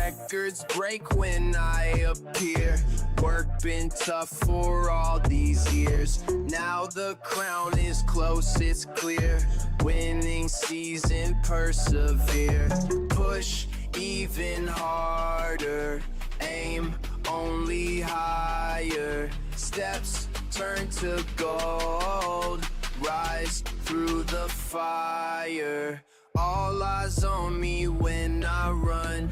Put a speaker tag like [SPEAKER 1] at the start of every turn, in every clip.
[SPEAKER 1] records break when I appear. Work been tough for all these years. Now the crown is close, it's clear. Winning season, persevere. Push even harder. Aim only higher. Steps turn to gold. Rise through the fire. All eyes on me when I run.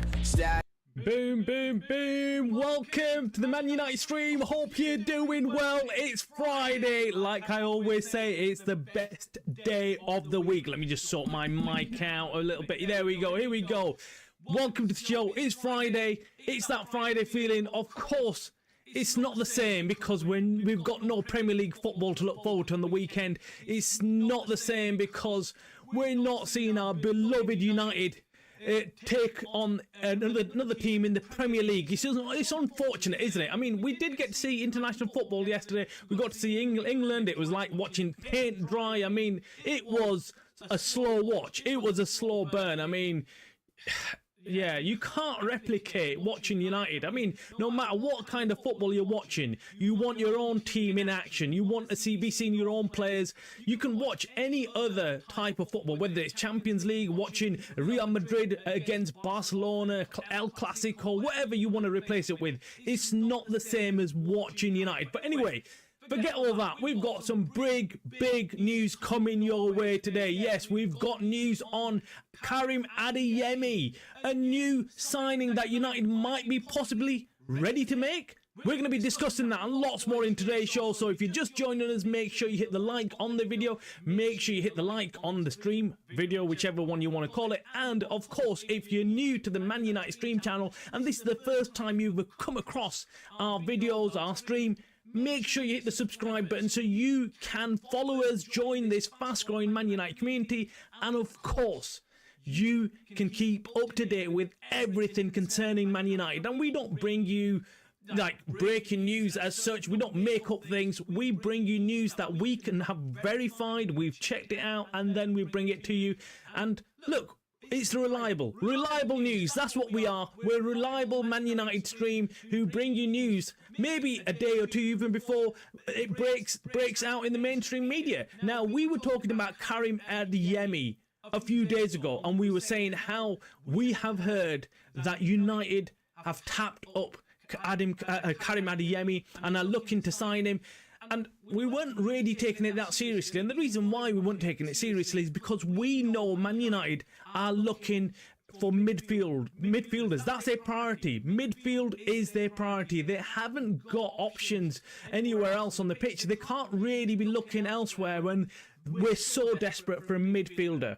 [SPEAKER 2] Boom, boom, boom. Welcome to the Man Utd stream. Hope you're doing well. It's Friday. Like I always say, it's the best day of the week. Let me just sort my mic out a little bit. There we go. Here we go. Welcome to the show. It's Friday. It's that Friday feeling. Of course, it's not the same because we've got no Premier League football to look forward to on the weekend. It's not the same because we're not seeing our beloved United take on another team in the Premier League. It's unfortunate, isn't it? I mean, we did get to see international football yesterday. We got to see England. It was like watching paint dry. I mean, it was a slow watch. It was a slow burn. I mean, yeah, you can't replicate watching United. I mean, no matter what kind of football you're watching, you want your own team in action. You want to be seeing your own players. You can watch any other type of football, whether it's Champions League, watching Real Madrid against Barcelona, El Clasico, whatever you want to replace it with. It's not the same as watching United. But anyway, forget all that. We've got some big news coming your way today. Yes, we've got news on Karim Adeyemi, a new signing that United might be possibly ready to make. We're going to be discussing that and lots more in today's show. So if you're just joining us, make sure you hit the like on the video. Make sure you hit the like on the stream video, whichever one you want to call it. And of course, if you're new to the Man Utd stream channel and this is the first time you've come across our videos, our stream, make sure you hit the subscribe button so you can follow us, join this fast-growing Man Utd community, and of course, you can keep up to date with everything concerning Man Utd. And we don't bring you like breaking news as such. We don't make up things. We bring you news that we can have verified. We've checked it out, and then we bring it to you. And look, it's reliable news. That's what we are. We're a reliable Man Utd stream who bring you news maybe a day or two even before it breaks out in the mainstream media. Now, we were talking about Karim Adeyemi a few days ago, and we were saying how we have heard that United have tapped up Karim Adeyemi and are looking to sign him. And we weren't really taking it that seriously. And the reason why we weren't taking it seriously is because we know Man Utd are looking for midfielders. That's their priority. Midfield is their priority. They haven't got options anywhere else on the pitch. They can't really be looking elsewhere when we're so desperate for a midfielder.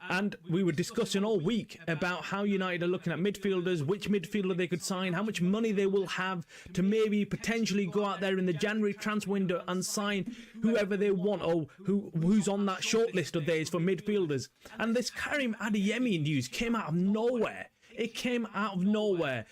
[SPEAKER 2] And we were discussing all week about how United are looking at midfielders, which midfielder they could sign, how much money they will have to maybe potentially go out there in the January transfer window and sign whoever they want or who's on that short list of theirs for midfielders. And this Karim Adeyemi news came out of nowhere. It came out of nowhere.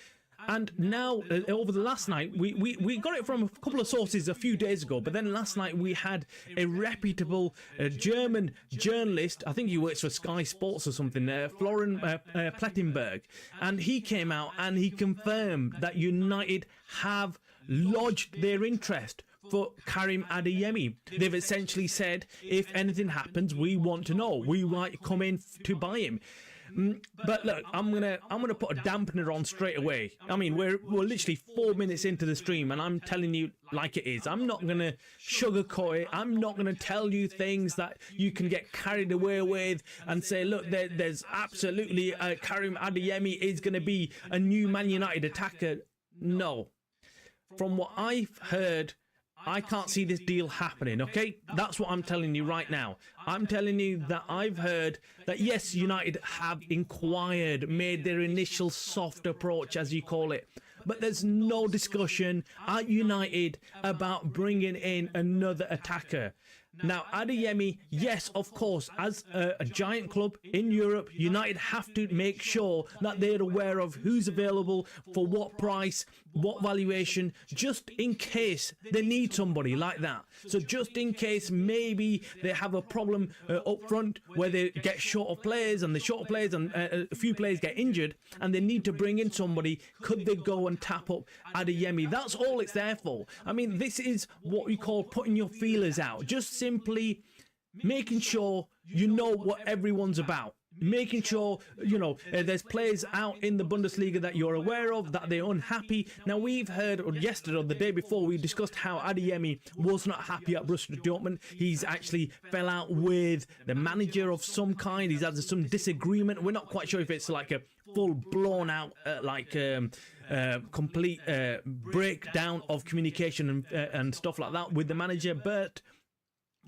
[SPEAKER 2] And now, over the last night, we got it from a couple of sources a few days ago, but then last night we had a reputable German journalist, I think he works for Sky Sports or something, Florian Plettenberg, and he came out and he confirmed that United have lodged their interest for Karim Adeyemi. They've essentially said, if anything happens, we want to know. We might come in to buy him. But look, I'm gonna put a dampener on straight away. I mean, we're literally 4 minutes into the stream, and I'm telling you like it is. I'm not gonna sugarcoat it. I'm not gonna tell you things that you can get carried away with and say, look, there's absolutely Karim Adeyemi is gonna be a new Man Utd attacker. No, from what I've heard, I can't see this deal happening, okay? That's what I'm telling you right now. I'm telling you that I've heard that, yes, United have inquired, made their initial soft approach, as you call it. But there's no discussion at United about bringing in another attacker. Now, Adeyemi, yes, of course, as a giant club in Europe, United have to make sure that they're aware of who's available, for what price, what valuation, just in case they need somebody like that. So just in case maybe they have a problem up front where they get short of players, and the short of players and a few players get injured and they need to bring in somebody, could they go and tap up Adeyemi? That's all it's there for. I mean, this is what we call putting your feelers out. Just simply making sure you know what everyone's about. Making sure, you know, there's players out in the Bundesliga that you're aware of, that they're unhappy. Now, we've heard yesterday or the day before, we discussed how Adeyemi was not happy at Borussia Dortmund. He's actually fell out with the manager of some kind. He's had some disagreement. We're not quite sure if it's like a full blown out, complete breakdown of communication and stuff like that with the manager. But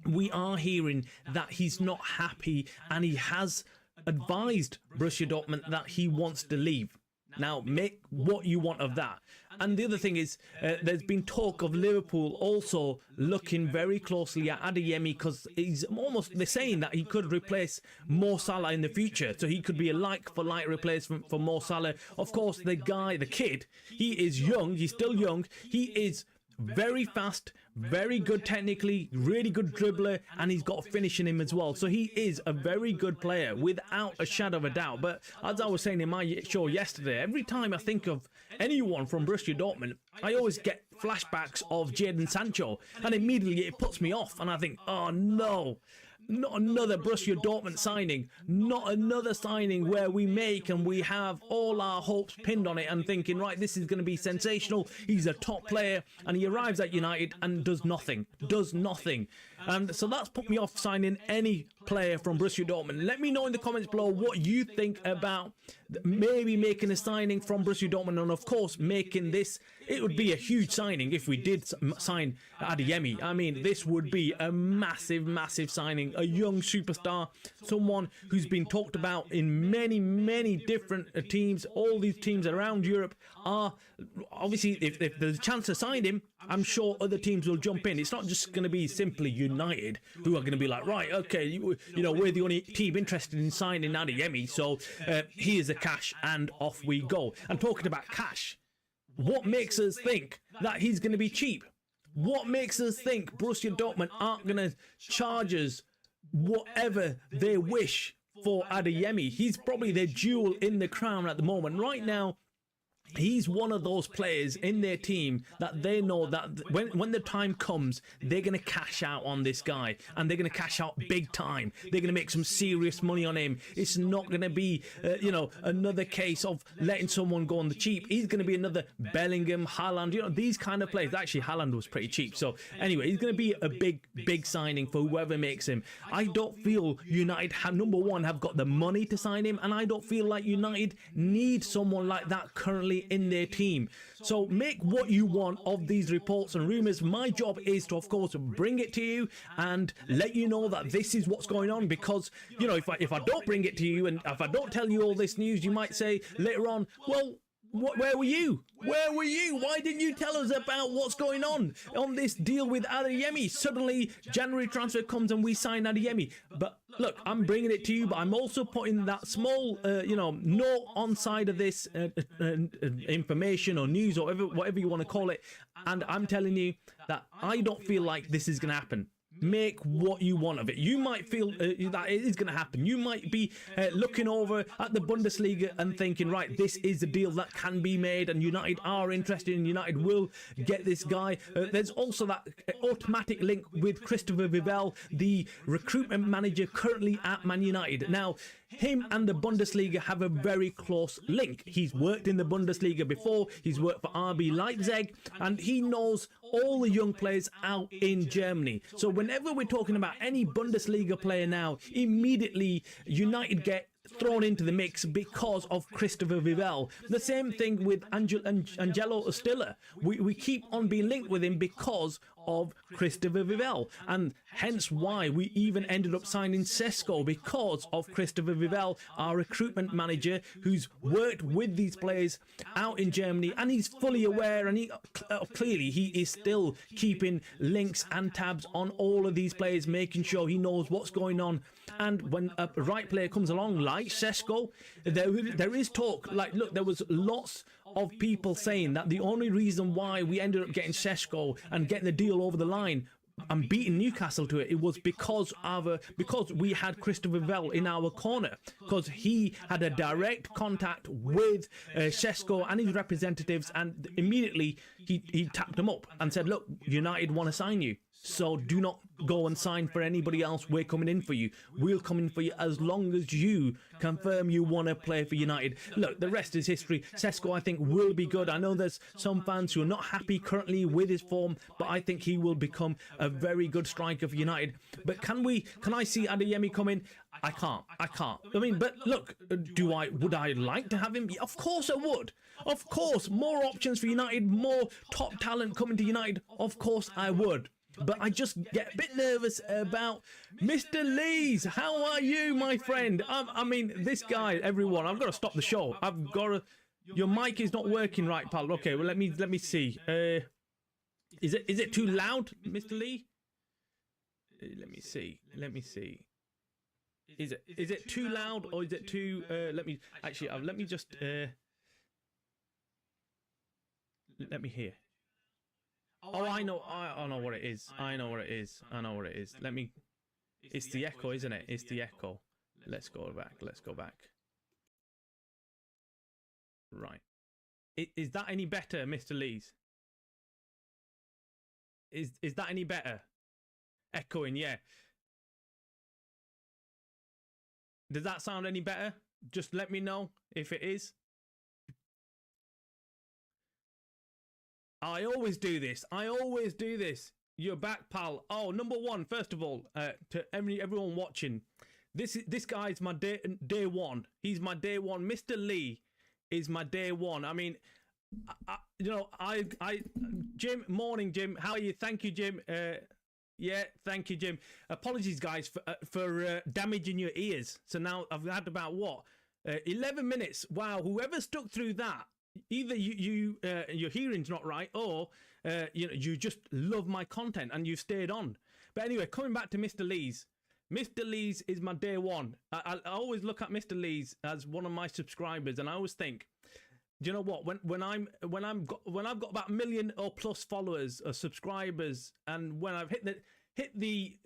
[SPEAKER 2] we are hearing that he's not happy, and he has advised Borussia Dortmund that he wants to leave. Now, make what you want of that. And the other thing is, there's been talk of Liverpool also looking very closely at Adeyemi, because they're saying that he could replace Mo Salah in the future. So he could be a like-for-like replacement for Mo Salah. Of course, the kid, he is young, he's still young, he is very fast, very good technically, really good dribbler, and he's got a finish in him as well. So he is a very good player without a shadow of a doubt. But as I was saying in my show yesterday, every time I think of anyone from Borussia Dortmund, I always get flashbacks of Jadon Sancho, and immediately it puts me off, and I think, oh no, not another Borussia Dortmund signing, not another signing where we make and we have all our hopes pinned on it and thinking, right, this is going to be sensational. He's a top player, and he arrives at United and does nothing. And so that's put me off signing any player from Borussia Dortmund. Let me know in the comments below what you think about maybe making a signing from Borussia Dortmund, and of course making this, it would be a huge signing if we did sign Adeyemi. I mean, this would be a massive signing, a young superstar, someone who's been talked about in many different teams. All these teams around Europe are obviously, if there's a chance to sign him, I'm sure other teams will jump in. It's not just going to be simply United who are going to be like, right, okay, you know, we're the only team interested in signing Adeyemi, so here's the cash and off we go. And talking about cash, what makes us think that he's going to be cheap? What makes us think Borussia Dortmund aren't going to charge us whatever they wish for Adeyemi? He's probably their jewel in the crown at the moment. Right now, he's one of those players in their team that they know that when the time comes, they're going to cash out on this guy, and they're going to cash out big time. They're going to make some serious money on him. It's not going to be, another case of letting someone go on the cheap. He's going to be another Bellingham, Haaland, these kind of players. Actually, Haaland was pretty cheap. So anyway, he's going to be a big signing for whoever makes him. I don't feel United have got the money to sign him, and I don't feel like United need someone like that currently in their team. So make what you want of these reports and rumours. My job is to, of course, bring it to you and let you know that this is what's going on, because, you know, if I don't bring it to you and if I don't tell you all this news, you might say later on, well, where were you? Where were you? Why didn't you tell us about what's going on this deal with Adeyemi? Suddenly, January transfer comes and we sign Adeyemi. But look, I'm bringing it to you, but I'm also putting that small, note on side of this information or news or whatever you want to call it. And I'm telling you that I don't feel like this is going to happen. Make what you want of it. You might feel that it is going to happen. You might be looking over at the Bundesliga and thinking, right, this is a deal that can be made, and United are interested, and United will get this guy. There's also that automatic link with Christopher Vivell, the recruitment manager currently at Man United. Now, him and the Bundesliga have a very close link. He's worked in the Bundesliga before. He's worked for RB Leipzig, and he knows all the young players out in Germany. So whenever we're talking about any Bundesliga player now, immediately United get thrown into the mix because of Christopher Vivell. The same thing with Angelo Stiller. We keep on being linked with him because of Christopher Vivell, and hence why we even ended up signing Sesko, because of Christopher Vivell, our recruitment manager, who's worked with these players out in Germany, and he's fully aware, and clearly he is still keeping links and tabs on all of these players, making sure he knows what's going on. And when a right player comes along like Sesko, there is talk, like, look, there was lots of people saying that the only reason why we ended up getting Sesko and getting the deal over the line and beating Newcastle to it, it was because we had Christopher Vivell in our corner, because he had a direct contact with Sesko and his representatives, and immediately he tapped them up and said, look, United want to sign you, so do not go and sign for anybody else. We're coming in for you. We'll come in for you as long as you confirm you want to play for United. Look, the rest is history. Sesko, I think, will be good. I know there's some fans who are not happy currently with his form, but I think he will become a very good striker for United. But can I see Adeyemi come in? I can't. I mean, but look, would I like to have him? Of course I would. Of course, more options for United, more top talent coming to United. Of course I would. But I just get a bit nervous about Mr. Lees. How are you, my friend? I mean, this guy, everyone, I've got to stop the show. I've got to... Your mic is not working right, pal. Okay, well, let me see. Is it too loud, Mr. Lee? Let me see. Is it too loud, or is it too... let me just... let me hear. Oh, I know what it is. I know what it is. Let me... It's the echo, isn't it? It's the echo. Let's go back. Right. Is that any better, Mr. Lees? Is that any better? Echoing, yeah. Does that sound any better? Just let me know if it is. I always do this. You're back, pal. Oh, number one, first of all, to everyone watching, this guy's my day one. He's my day one. Mr. Lee is my day one. I mean, Jim, morning, Jim. How are you? Thank you, Jim. Yeah, thank you, Jim. Apologies, guys, for damaging your ears. So now I've had about 11 minutes. Wow, whoever stuck through that. Either your hearing's not right, or you just love my content and you've stayed on. But anyway, coming back to Mr. Lees. Mr. Lees is my day one. I always look at Mr. Lees as one of my subscribers, and I always think, do you know what? When I've got about 1 million or plus followers or subscribers, and when I've hit the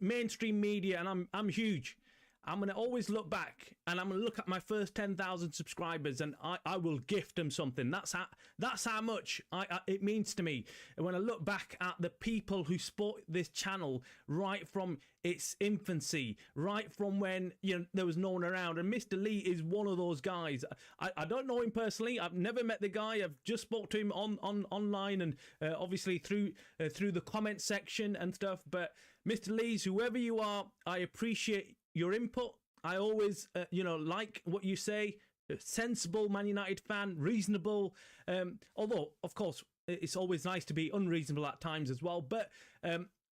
[SPEAKER 2] mainstream media, and I'm huge. I'm going to always look back, and I'm going to look at my first 10,000 subscribers, and I will gift them something. That's how much it means to me. And when I look back at the people who support this channel right from its infancy, right from when there was no one around, and Mr. Lee is one of those guys. I don't know him personally. I've never met the guy. I've just spoke to him online, and obviously through the comment section and stuff. But Mr. Lees, whoever you are, I appreciate your input. I always like what you say. Sensible Man United fan, reasonable, although of course it's always nice to be unreasonable at times as well. But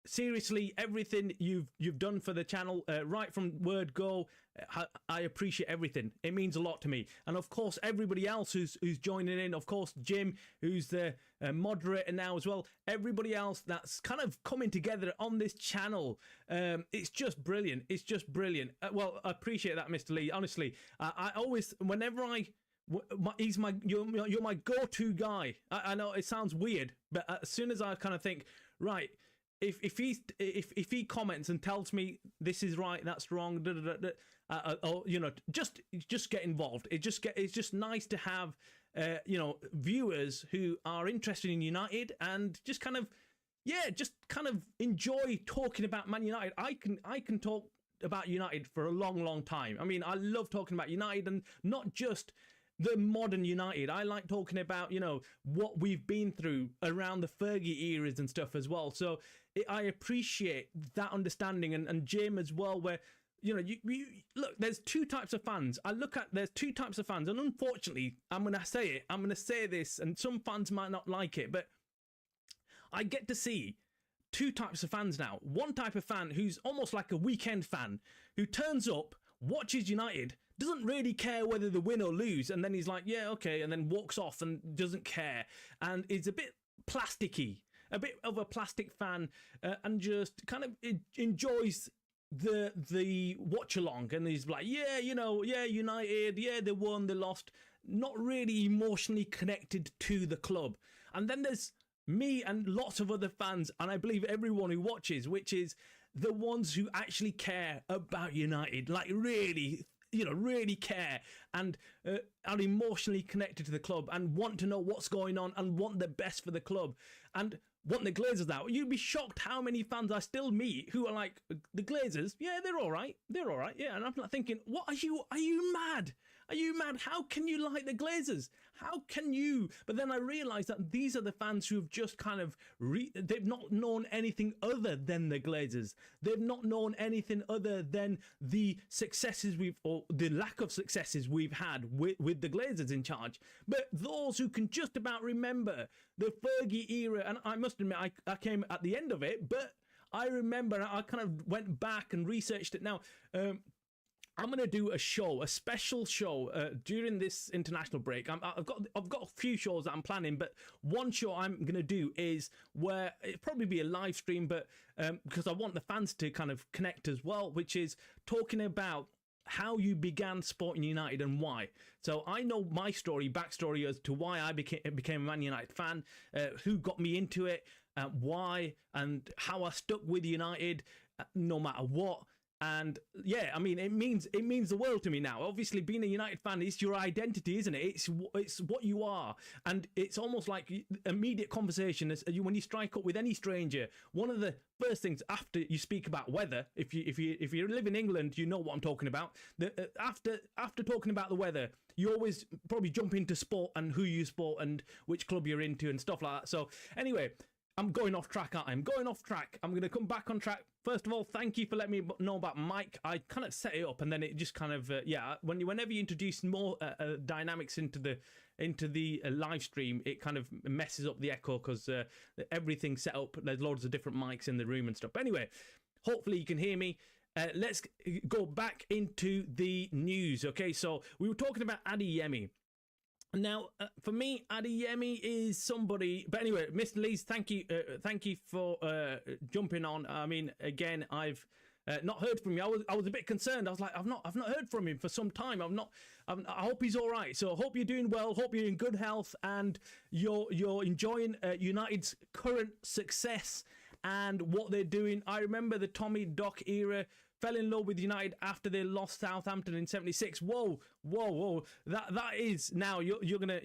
[SPEAKER 2] seriously, everything you've done for the channel, right from word go, I appreciate everything. It means a lot to me. And of course, everybody else who's joining in, of course, Jim, who's the moderator now as well, everybody else that's kind of coming together on this channel. It's just brilliant. Well, I appreciate that, Mr. Lee. Honestly, I always, whenever you're my go-to guy. I know it sounds weird, but as soon as I kind of think, right, if he comments and tells me this is right, that's wrong, or just get involved. It's just nice to have viewers who are interested in United and just kind of enjoy talking about Man United. I can talk about United for a long time. I mean, I love talking about United, and not just the modern United. I like talking about, what we've been through around the Fergie eras and stuff as well. So I appreciate that understanding, and Jim as well, where, you look, there's two types of fans. There's two types of fans, and unfortunately, I'm going to say this, and some fans might not like it, but I get to see two types of fans now. One type of fan who's almost like a weekend fan, who turns up, watches United, doesn't really care whether they win or lose, and then he's like, yeah, okay, and then walks off and doesn't care, and is a bit plasticky, a bit of a plastic fan, and just kind of enjoys the watch along, and he's like, yeah, yeah, United, yeah, they won, they lost, not really emotionally connected to the club. And then there's me and lots of other fans, and I believe everyone who watches, which is the ones who actually care about United, like really, really care, and are emotionally connected to the club and want to know what's going on and want the best for the club and want the Glazers out. You'd be shocked how many fans I still meet who are like, the Glazers, yeah, they're all right, yeah. And I'm not thinking, what are you mad? Are you mad? How can you like the Glazers? How can you? But then I realised that these are the fans who have just kind of, they've not known anything other than the Glazers. They've not known anything other than the successes or the lack of successes we've had with the Glazers in charge. But those who can just about remember the Fergie era, and I must admit, I came at the end of it, but I remember, I kind of went back and researched it. Now, I'm going to do a special show during this international break. I've got a few shows that I'm planning, but one show I'm going to do is where it'll probably be a live stream, but because I want the fans to kind of connect as well, which is talking about how you began supporting United and why. So I know my backstory as to why I became a Man United fan, who got me into it, why, and how I stuck with United no matter what. And yeah, I mean, it means the world to me now. Obviously, being a United fan is your identity, isn't it? It's what you are, and it's almost like immediate conversation when you strike up with any stranger. One of the first things after you speak about weather, if you live in England, you know what I'm talking about. After talking about the weather, you always probably jump into sport and who you support and which club you're into and stuff like that. So anyway, I'm going off track, aren't I? I'm going off track. I'm going to come back on track. First of all, thank you for letting me know about Mike. I kind of set it up, and then it just kind of whenever you introduce more dynamics into the live stream, it kind of messes up the echo because everything's set up. There's loads of different mics in the room and stuff. But anyway, hopefully you can hear me. Let's go back into the news. Okay, so we were talking about Adeyemi. Now, for me, Adeyemi is somebody. But anyway, Mr. Lees, thank you for jumping on. I mean, again, I've not heard from you. I was a bit concerned. I was like, I've not heard from him for some time. I hope he's all right. So I hope you're doing well. Hope you're in good health and you're enjoying United's current success and what they're doing. I remember the Tommy Dock era. Fell in love with United after they lost Southampton in '76. Whoa! That is now you're gonna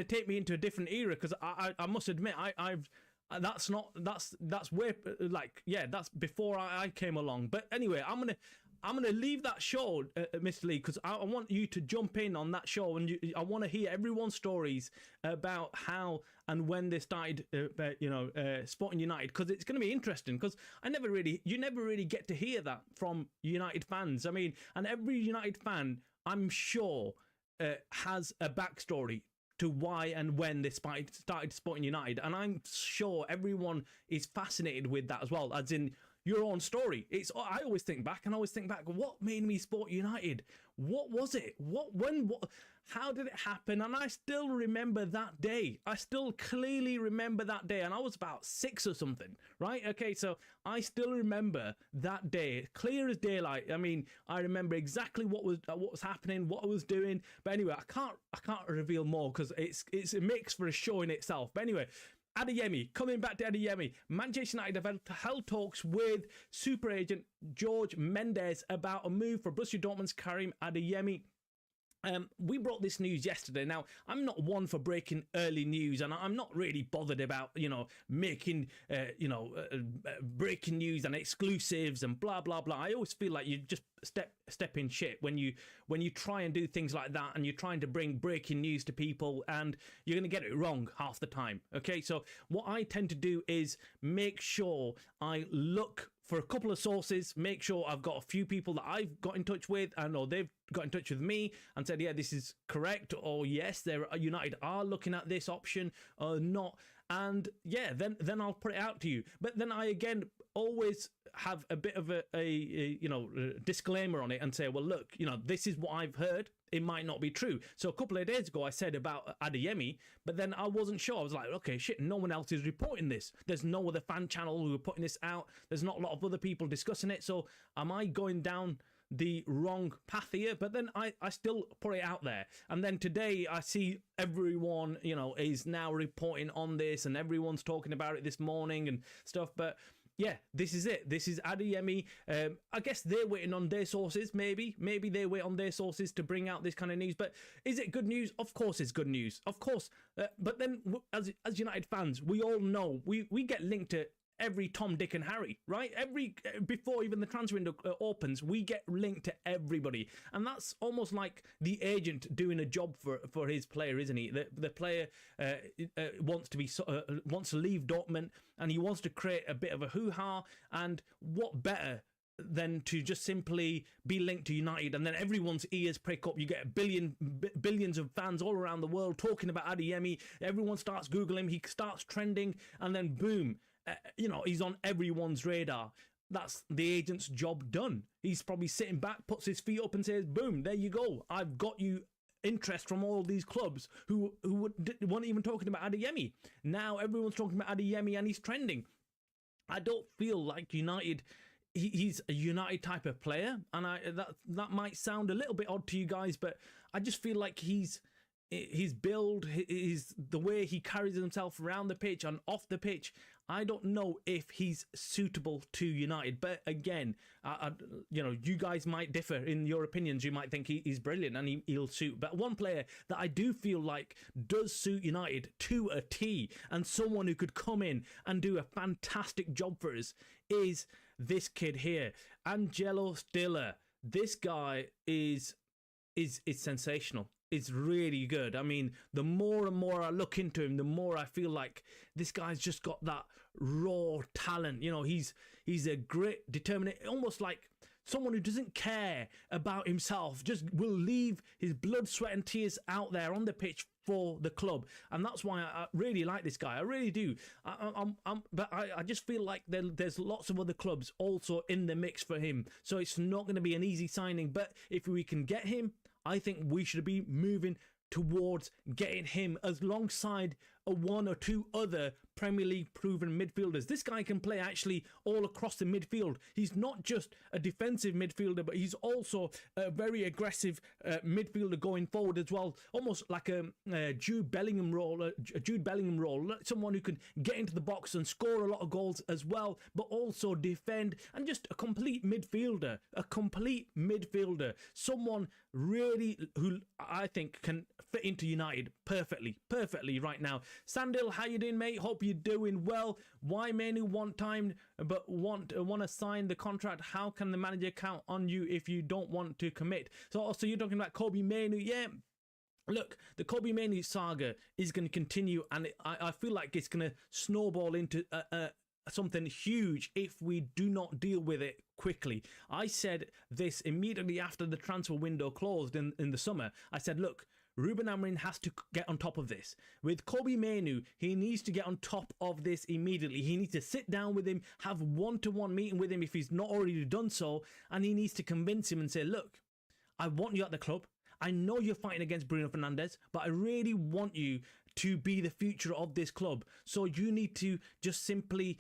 [SPEAKER 2] take me into a different era, because I must admit that's way, like, yeah, that's before I came along. But anyway, I'm gonna leave that show, Mr. Lee, because I want you to jump in on that show, and I want to hear everyone's stories about how and when they started, supporting United, because it's going to be interesting. Because you never really get to hear that from United fans. I mean, and every United fan, I'm sure, has a backstory to why and when they started supporting United, and I'm sure everyone is fascinated with that as well, as in your own story. I always think back, what made me support United? What was it? How did it happen? And I still remember that day. I still clearly remember that day, and I was about 6 or something, right? Okay, so I still remember that day, clear as daylight. I mean, I remember exactly what was happening, what I was doing. But anyway, I can't reveal more because it's a mix for a show in itself. But anyway, Adeyemi, coming back to Adeyemi, Manchester United have held talks with super agent George Mendes about a move for Borussia Dortmund's Karim Adeyemi. We brought this news yesterday. Now, I'm not one for breaking early news, and I'm not really bothered about, making, breaking news and exclusives and blah, blah, blah. I always feel like you just step in shit when you try and do things like that, and you're trying to bring breaking news to people, and you're going to get it wrong half the time. Okay, so what I tend to do is make sure I look for a couple of sources, make sure I've got a few people that I've got in touch with, and or they've got in touch with me and said, yeah, this is correct, or yes, United are looking at this option or not. And yeah, then I'll put it out to you. But then I again always have a bit of a disclaimer on it and say, well, look, this is what I've heard. It might not be true. So a couple of days ago, I said about Adeyemi, but then I wasn't sure. I was like, okay, shit, no one else is reporting this. There's no other fan channel who are putting this out. There's not a lot of other people discussing it. So am I going down the wrong path here? But then I still put it out there. And then today I see everyone, is now reporting on this, and everyone's talking about it this morning and stuff. But yeah, this is it. This is Adeyemi. I guess they're waiting on their sources, maybe they wait on their sources to bring out this kind of news. But is it good news? Of course it's good news. Of course. But then as United fans, we all know, we get linked to every Tom, Dick and Harry, right? Before even the transfer window opens, we get linked to everybody. And that's almost like the agent doing a job for his player, isn't he? The player wants to leave Dortmund, and he wants to create a bit of a hoo-ha. And what better than to just simply be linked to United, and then everyone's ears prick up. You get billions of fans all around the world talking about Adeyemi. Everyone starts Googling him. He starts trending, and then boom, he's on everyone's radar. That's the agent's job done. He's probably sitting back, puts his feet up and says, boom, there you go. I've got you interest from all these clubs who weren't even talking about Adeyemi. Now everyone's talking about Adeyemi and he's trending. I don't feel like United, he's a United type of player, and that might sound a little bit odd to you guys, but I just feel like his build, the way he carries himself around the pitch and off the pitch, I don't know if he's suitable to United. But again, you guys might differ in your opinions. You might think he's brilliant and he'll suit. But one player that I do feel like does suit United to a T, and someone who could come in and do a fantastic job for us, is this kid here, Angelo Stiller. This guy is sensational. It's really good. I mean, the more and more I look into him, the more I feel like this guy's just got that raw talent. He's a grit, determined, almost like someone who doesn't care about himself, just will leave his blood, sweat and tears out there on the pitch for the club. And that's why I really like this guy. I really do. But I just feel like there's lots of other clubs also in the mix for him. So it's not going to be an easy signing. But if we can get him, I think we should be moving towards getting him alongside one or two other Premier League proven midfielders. This guy can play actually all across the midfield. He's not just a defensive midfielder, but he's also a very aggressive midfielder going forward as well. Almost like a Jude Bellingham role, someone who can get into the box and score a lot of goals as well, but also defend, and just a complete midfielder. Someone really who I think can fit into United perfectly right now. Sandil, how you doing, mate? Hope you're doing well. Why Manu want time but want to sign the contract? How can the manager count on you if you don't want to commit? So also you're talking about Kobbie Mainoo. Yeah, look, the Kobbie Mainoo saga is going to continue, and I feel like it's going to snowball into something huge if we do not deal with it quickly. I said this immediately after the transfer window closed in the summer. I said, look, Rúben Amorim has to get on top of this. With Kobbie Mainoo, he needs to get on top of this immediately. He needs to sit down with him, have one-to-one meeting with him if he's not already done so, and he needs to convince him and say, look, I want you at the club. I know you're fighting against Bruno Fernandes, but I really want you to be the future of this club. So you need to just simply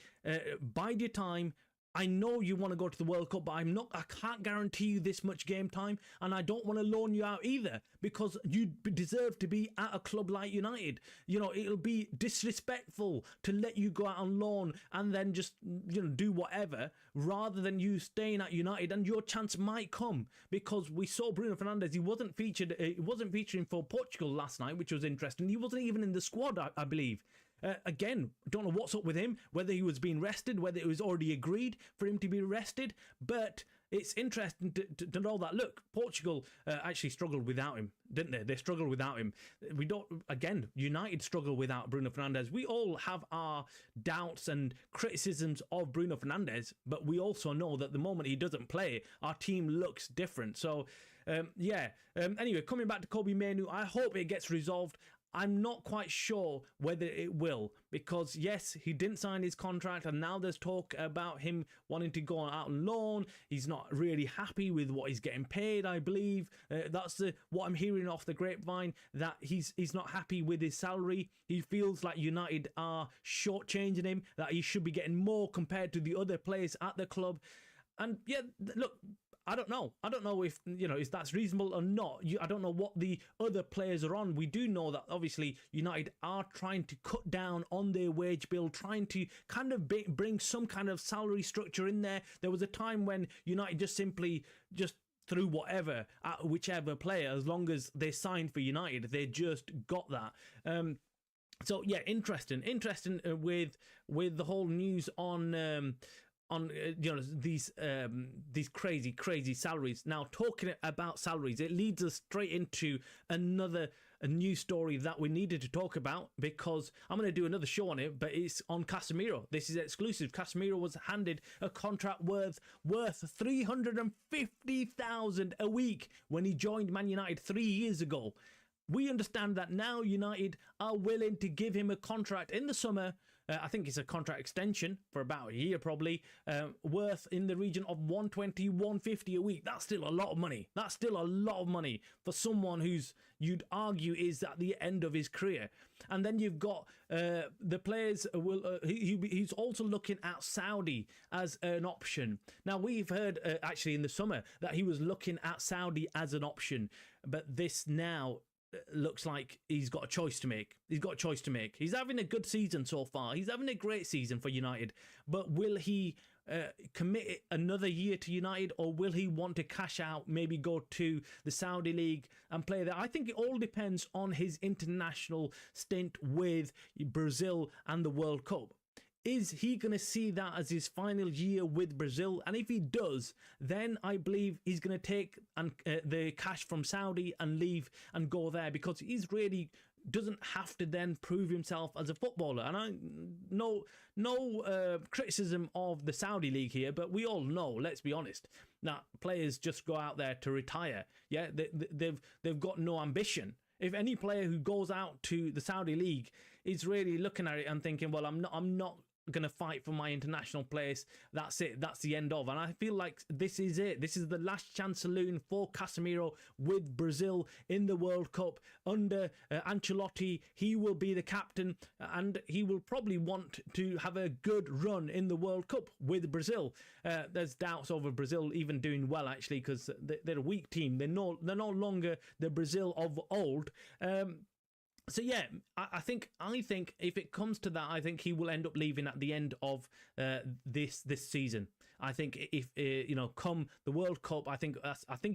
[SPEAKER 2] bide your time. I know you want to go to the World Cup, but I can't guarantee you this much game time, and I don't want to loan you out either, because you deserve to be at a club like United. It'll be disrespectful to let you go out on loan and then just do whatever, rather than you staying at United, and your chance might come, because we saw Bruno Fernandes. He wasn't featuring for Portugal last night, which was interesting. He wasn't even in the squad, I believe. Again, don't know what's up with him, whether he was being rested, whether it was already agreed for him to be rested, but it's interesting to know that, look, Portugal actually struggled without him, didn't they? They struggled without him. United struggle without Bruno Fernandes. We all have our doubts and criticisms of Bruno Fernandes, but we also know that the moment he doesn't play, our team looks different. So, anyway, coming back to Kobbie Mainoo, I hope it gets resolved. I'm not quite sure whether it will, because yes, he didn't sign his contract, and now there's talk about him wanting to go out on loan. He's not really happy with what he's getting paid, I believe. That's what I'm hearing off the grapevine, that he's not happy with his salary. He feels like United are shortchanging him, that he should be getting more compared to the other players at the club. And yeah, look, I don't know. I don't know if, if that's reasonable or not. I don't know what the other players are on. We do know that obviously United are trying to cut down on their wage bill, trying to kind of bring some kind of salary structure in there. There was a time when United just simply threw whatever at whichever player, as long as they signed for United. They just got that. So yeah, interesting with the whole news on these crazy salaries. Now, talking about salaries, it leads us straight into a new story that we needed to talk about, because I'm going to do another show on it, but it's on Casemiro. This is exclusive. Casemiro was handed a contract worth 350,000 a week when he joined Man United 3 years ago. We understand that now United are willing to give him a contract in the summer. I think it's a contract extension for about a year probably, worth in the region of 120, 150 a week. That's still a lot of money. That's still a lot of money for someone who's, you'd argue, is at the end of his career. And then you've got the players, he's also looking at Saudi as an option. Now, we've heard actually in the summer that he was looking at Saudi as an option, but this now looks like he's got a choice to make. He's having a good season so far. He's having a great season for United. But will he commit another year to United, or will he want to cash out, maybe go to the Saudi League and play there? I think it all depends on his international stint with Brazil and the World Cup. Is he going to see that as his final year with Brazil? And if he does, then I believe he's going to take the cash from Saudi and leave and go there, because he's really doesn't have to then prove himself as a footballer. And no criticism of the Saudi league here, but we all know, let's be honest, that players just go out there to retire. Yeah, they've got no ambition. If any player who goes out to the Saudi league is really looking at it and thinking, well, I'm not going to fight for my international place, that's it, that's the end of. And I feel like this is it. This is the last chance saloon for Casemiro with Brazil in the World Cup under Ancelotti. He will be the captain, and he will probably want to have a good run in the World Cup with Brazil. There's doubts over Brazil even doing well, actually, because they're a weak team. They're no longer the Brazil of old. So yeah, I think if it comes to that, I think he will end up leaving at the end of this season. I think if come the World Cup, I think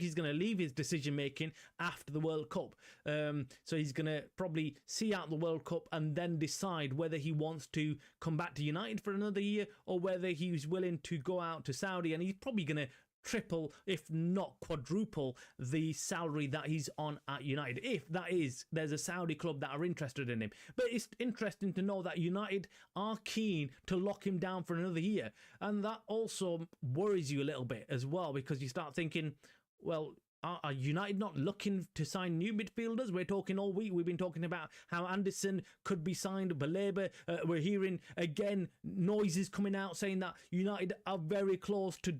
[SPEAKER 2] he's going to leave his decision making after the World Cup. So he's going to probably see out the World Cup and then decide whether he wants to come back to United for another year, or whether he's willing to go out to Saudi, and he's probably going to triple, if not quadruple, the salary that he's on at United, if that is, there's a Saudi club that are interested in him. But it's interesting to know that United are keen to lock him down for another year, and that also worries you a little bit as well, because you start thinking, well, are United not looking to sign new midfielders? We're talking all week. We've been talking about how Anderson could be signed, Baleba. We're hearing again noises coming out saying that United are very close to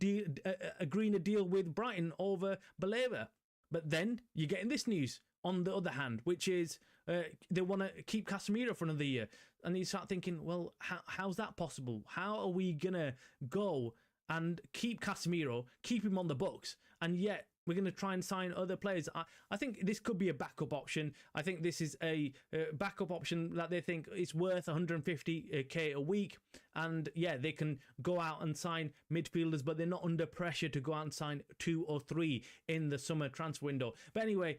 [SPEAKER 2] agreeing a deal with Brighton over Baleba. But then you're getting this news on the other hand, which is they want to keep Casemiro for another year. And you start thinking, well, how's that possible? How are we going to go and keep Casemiro, keep him on the books, and yet we're going to try and sign other players? I think this could be a backup option. I think this is a backup option that they think is worth 150k a week. And yeah, they can go out and sign midfielders, but they're not under pressure to go out and sign 2 or 3 in the summer transfer window. But anyway,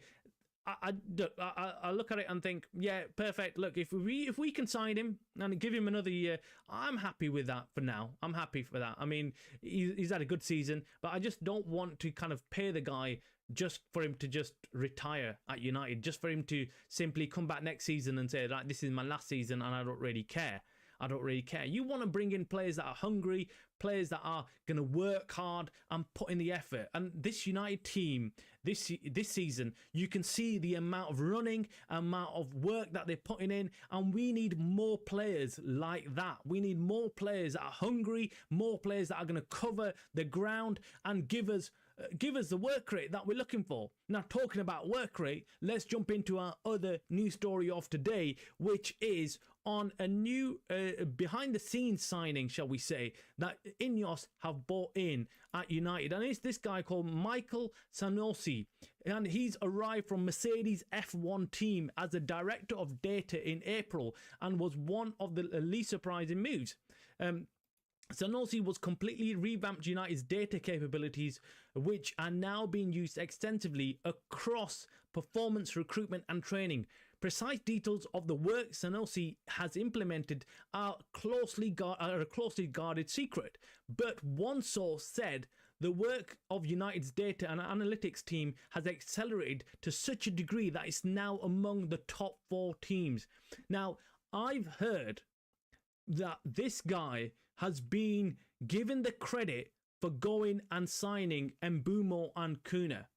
[SPEAKER 2] I look at it and think, yeah, perfect. Look, if we can sign him and give him another year, I'm happy with that for now. I'm happy for that. I mean, he's had a good season, but I just don't want to kind of pay the guy just for him to just retire at United, just for him to simply come back next season and say, right, this is my last season and I don't really care. I don't really care. You want to bring in players that are hungry, players that are going to work hard and put in the effort. And this United team, this season, you can see the amount of running, amount of work that they're putting in, and we need more players like that. We need more players that are hungry, more players that are going to cover the ground and give us the work rate that we're looking for. Now, talking about work rate, let's jump into our other news story of today, which is on a new behind-the-scenes signing, shall we say, that Ineos have bought in at United. And it's this guy called Michael Sanusi. And he's arrived from Mercedes F1 team as the director of data in April and was one of the least surprising moves. Sanusi was completely revamped United's data capabilities, which are now being used extensively across performance, recruitment and training. Precise details of the work Sanusi has implemented are a closely guarded secret, but one source said the work of United's data and analytics team has accelerated to such a degree that it's now among the top 4 teams. Now, I've heard that this guy has been given the credit for going and signing Mbeumo and Kuna.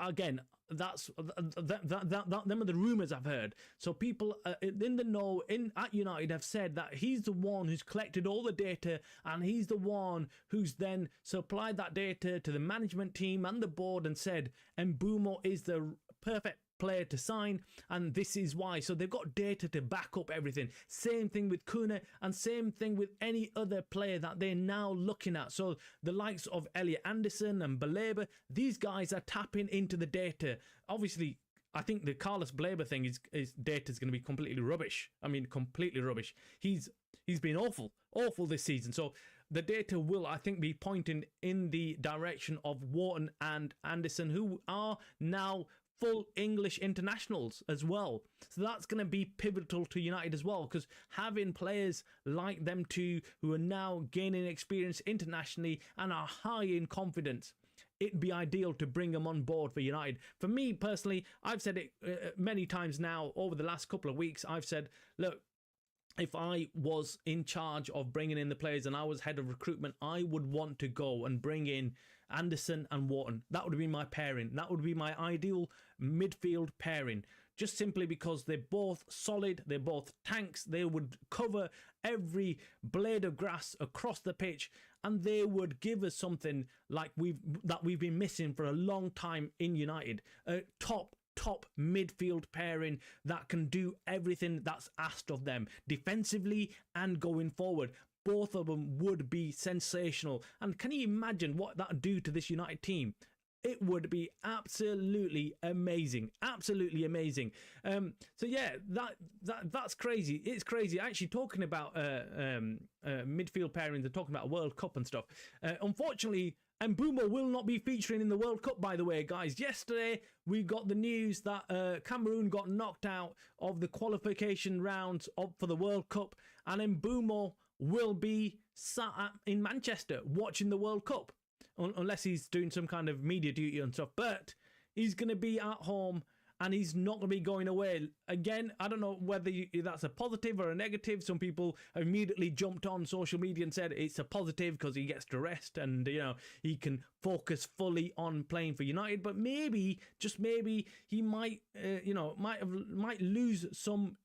[SPEAKER 2] Again, them are the rumours I've heard. So people in the know at United have said that he's the one who's collected all the data and he's the one who's then supplied that data to the management team and the board and said Mbeumo is the perfect player to sign and this is why. So they've got data to back up everything. Same thing with Kuna and same thing with any other player that they're now looking at. So the likes of Elliot Anderson and Baleba, these guys are tapping into the data. Obviously, I think the Carlos Baleba thing is data is going to be completely rubbish. I mean, completely rubbish. He's been awful this season. So the data will, I think, be pointing in the direction of Wharton and Anderson, who are now full English internationals as well. So that's going to be pivotal to United as well, because having players like them two who are now gaining experience internationally and are high in confidence, it'd be ideal to bring them on board for United. For me personally, I've said it many times now over the last couple of weeks. I've said, look, if I was in charge of bringing in the players and I was head of recruitment, I would want to go and bring in Anderson and Wharton. That would be my pairing. That would be my ideal midfield pairing. Just simply because they're both solid, they're both tanks, they would cover every blade of grass across the pitch, and they would give us something like we've been missing for a long time in United. A top midfield pairing that can do everything that's asked of them defensively and going forward. Both of them would be sensational. And can you imagine what that would do to this United team? It would be absolutely amazing. Absolutely amazing. So yeah, that's crazy. It's crazy. Actually, talking about midfield pairings and talking about World Cup and stuff. Unfortunately, Mbeumo will not be featuring in the World Cup, by the way, guys. Yesterday, we got the news that Cameroon got knocked out of the qualification rounds for the World Cup, and Mbeumo will be sat in Manchester watching the World Cup, unless he's doing some kind of media duty and stuff. But he's going to be at home and he's not going to be going away. Again, I don't know whether that's a positive or a negative. Some people have immediately jumped on social media and said it's a positive because he gets to rest and, you know, he can focus fully on playing for United. But maybe, just maybe, he might, might lose some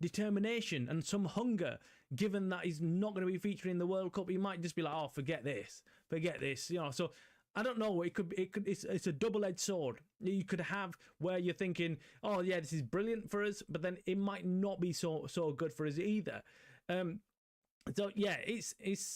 [SPEAKER 2] determination and some hunger, given that he's not going to be featuring in the World Cup. He might just be like, oh, forget this, you know. So I don't know. It's a double-edged sword. You could have where you're thinking, oh yeah, this is brilliant for us, but then it might not be so good for us either. So yeah, it's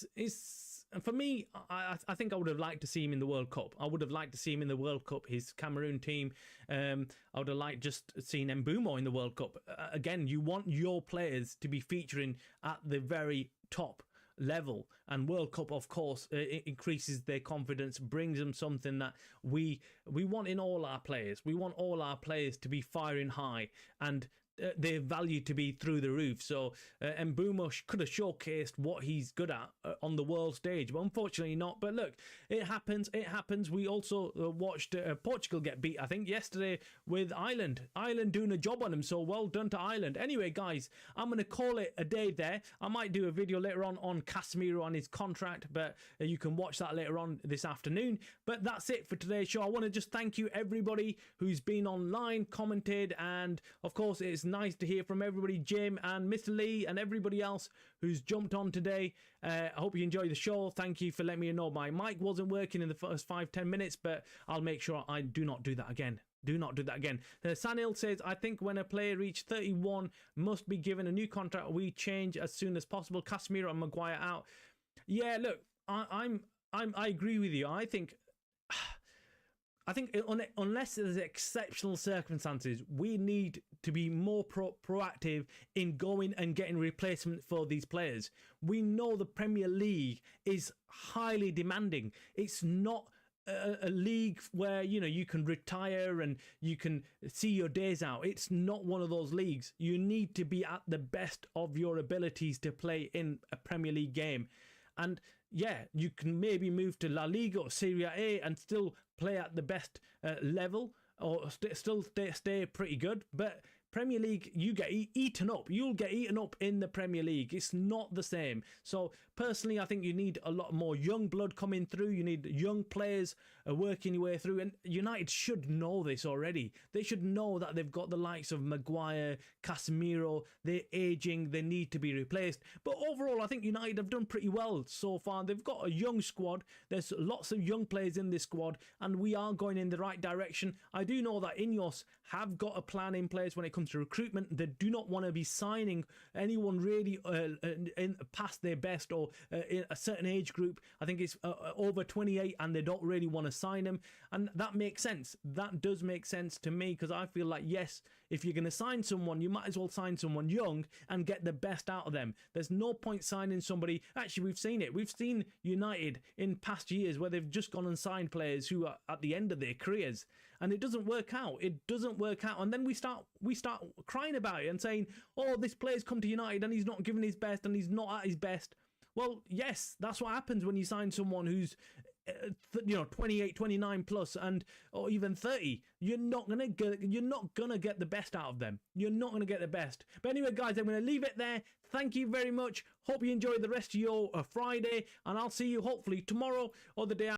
[SPEAKER 2] for me. I think I would have liked to see him in the World Cup. I would have liked to see him in the World Cup. His Cameroon team. I would have liked just seeing Mbeumo in the World Cup. Again, you want your players to be featuring at the very top level. And World Cup, of course, it increases their confidence, brings them something that we want in all our players. We want all our players to be firing high and their value to be through the roof. So Mbeumo could have showcased what he's good at on the world stage, but unfortunately not. But look, it happens. It happens. We also watched Portugal get beat, I think, yesterday with Ireland. Ireland doing a job on them, so well done to Ireland. Anyway, guys, I'm going to call it a day there. I might do a video later on Casemiro on his contract, but you can watch that later on this afternoon. But that's it for today's show. I want to just thank you, everybody who's been online, commented, and of course, it's nice to hear from everybody, Jim and Mr. Lee and everybody else who's jumped on today. I hope you enjoy the show. Thank you for letting me know my mic wasn't working in the first 5-10 minutes, but I'll make sure I do not do that again. Do not do that again. Sanil says, I think when a player reaches 31 must be given a new contract. We change as soon as possible. Casemiro and Maguire out. Yeah, look, I agree with you. I think unless there's exceptional circumstances, we need to be more proactive in going and getting replacement for these players. We know the Premier League is highly demanding. It's not a league where, you know, you can retire and you can see your days out. It's not one of those leagues. You need to be at the best of your abilities to play in a Premier League game. And yeah, you can maybe move to La Liga or Serie A and still play at the best level, or still stay pretty good. But Premier League, you get eaten up. You'll get eaten up in the Premier League. It's not the same. So personally, I think you need a lot more young blood coming through. You need young players working your way through. And United should know this already. They should know that they've got the likes of Maguire, Casemiro. They're aging. They need to be replaced. But overall, I think United have done pretty well so far. They've got a young squad. There's lots of young players in this squad, and we are going in the right direction. I do know that Ineos have got a plan in place when it comes to recruitment. They do not want to be signing anyone really past their best or in a certain age group. I think it's over 28, and they don't really want to sign them, and that makes sense. That does make sense to me, because I feel like, yes, if you're going to sign someone, you might as well sign someone young and get the best out of them. There's no point signing somebody. Actually, we've seen it. We've seen United in past years where they've just gone and signed players who are at the end of their careers, and it doesn't work out. It doesn't work out, and then we start crying about it and saying, oh, this player's come to United and he's not giving his best and he's not at his best. Well, yes, that's what happens when you sign someone who's 28, 29 plus, and or even 30. You're not gonna get the best out of them. You're not gonna get the best. But anyway, guys, I'm gonna leave it there. Thank you very much. Hope you enjoy the rest of your Friday, and I'll see you hopefully tomorrow or the day after.